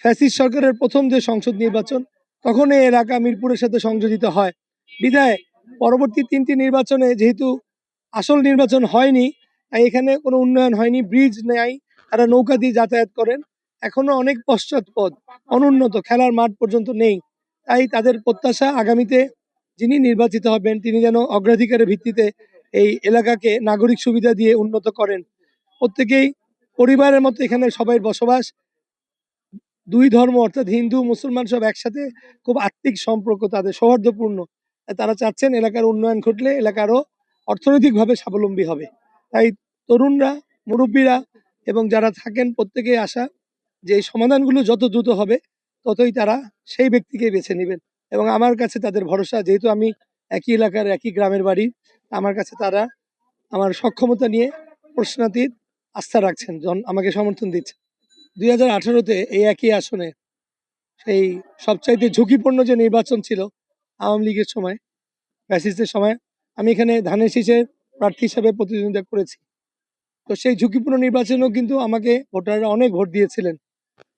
Fascist সরকারের প্রথম যে সংসদ নির্বাচন, তখন এই এলাকা মিরপুরের সাথে সংযোজিত হয়। বিধায় পরবর্তী 3টি নির্বাচনে যেহেতু আসল নির্বাচন হয়নি, তাই এখানে কোনো উন্নয়ন হয়নি, ব্রিজ নেই, তারা নৌকা দিয়ে যাতায়াত করেন। এখনো অনেক পশ্চাৎপদ, অনুন্নত, খেলার মাঠ পর্যন্ত নেই। তাই তাদের প্রত্যাশা আগামীতে যিনি নির্বাচিত হবেন তিনি যেন অগ্রাধিকারের ভিত্তিতে এই এলাকাকে নাগরিক সুবিধা দিয়ে উন্নত করেন। প্রত্যেকেই পরিবারের মতো এখানে সবাই বসবাস। দুই ধর্ম অর্থাৎ হিন্দু মুসলমান সব একসাথে, খুব আত্মিক সম্পর্ক তাদের, সৌহার্দ্যপূর্ণ। তারা চাচ্ছেন এলাকার উন্নয়ন ঘটলে এলাকা আরো অর্থনৈতিকভাবে স্বাবলম্বী হবে। তাই তরুণরা, মুরব্বীরা এবং যারা থাকেন প্রত্যেকেই আশা যে এই সমাধানগুলো যত দ্রুত হবে ততই তারা সেই ব্যক্তিকে বেছে নেবেন। এবং আমার কাছে তাদের ভরসা, যেহেতু আমি একই এলাকার একই গ্রামের বাড়ি, আমার কাছে তারা আমার সক্ষমতা নিয়ে প্রশ্নাতীত আস্থা রাখছেন, আমাকে সমর্থন দিচ্ছেন। 2018-তে এই একই আসনে সেই সবচাইতে ঝুঁকিপূর্ণ যে নির্বাচন ছিল আওয়ামী লীগের সময়, ফ্যাসিস্টের সময়, আমি এখানে ধানের শীষের প্রার্থী হিসেবে প্রতিদ্বন্দ্বিতা করেছি। তো সেই ঝুঁকিপূর্ণ নির্বাচনেও কিন্তু আমাকে ভোটাররা অনেক ভোট দিয়েছিলেন।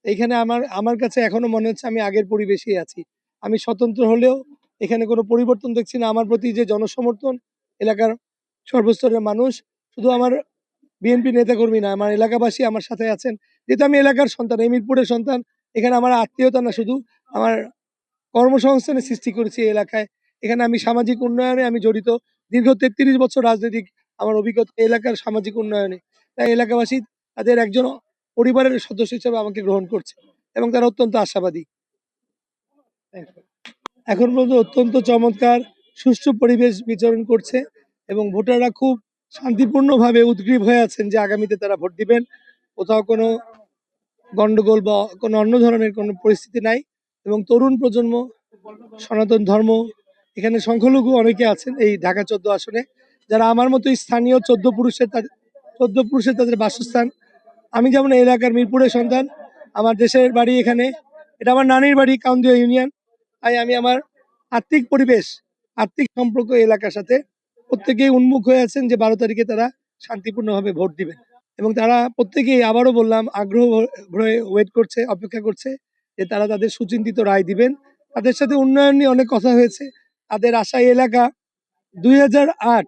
এইখানে আমার কাছে এখনো মনে হচ্ছে আমি আগের পরিবেশেই আছি। আমি স্বতন্ত্র হলেও এখানে কোনো পরিবর্তন দেখছি না। আমার প্রতি যে জনসমর্থন, এলাকার সর্বস্তরের মানুষ, শুধু আমার বিএনপি নেতাকর্মী না, আমার এলাকাবাসী আমার সাথে আছেন। যেহেতু আমি এলাকার সন্তান, এই মিরপুরের সন্তান, এখানে আমার আত্মীয়তা না, শুধু আমার কর্মসংস্থানের সৃষ্টি করেছি এই এলাকায়। এখানে আমি সামাজিক উন্নয়নে আমি জড়িত। দীর্ঘ 33 বছর রাজনৈতিক আমার অভিজ্ঞতা এলাকার সামাজিক উন্নয়নে। তাই এলাকাবাসী তাদের একজন পরিবারের সদস্য হিসেবে আমাকে গ্রহণ করছে এবং তারা অত্যন্ত আশাবাদী। এখন পর্যন্ত অত্যন্ত চমৎকার সুষ্ঠু পরিবেশ বিচরণ করছে এবং ভোটাররা খুব শান্তিপূর্ণভাবে উদ্গ্রীব হয়ে আছেন যে আগামীতে তারা ভোট দিবেন। কোথাও কোনো গন্ডগোল বা কোনো অন্য ধরনের কোনো পরিস্থিতি নাই। এবং তরুণ প্রজন্ম, সনাতন ধর্ম, এখানে সংখ্যালঘু অনেকে আছেন এই ঢাকা 14 আসনে, যারা আমার মতো স্থানীয় 14 পুরুষের তাদের বাসস্থান। আমি যেমন এই এলাকার মিরপুরের সন্তান, আমার দেশের বাড়ি এখানে, এটা আমার নানির বাড়ি কাউন্দিয়া ইউনিয়ন। তাই আমি আমার আত্মিক পরিবেশ, আত্মিক সম্পর্ক এই এলাকার সাথে, প্রত্যেকেই উন্মুখ হয়ে আছেন যে 12 তারিখে তারা শান্তিপূর্ণভাবে ভোট দিবেন। এবং তারা প্রত্যেকেই, আবারও বললাম, আগ্রহ ভরে ওয়েট করছে, অপেক্ষা করছে যে তারা তাদের সুচিন্তিত রায় দিবেন। তাদের সাথে উন্নয়ন নিয়ে অনেক কথা হয়েছে। তাদের আশা এই এলাকা 2008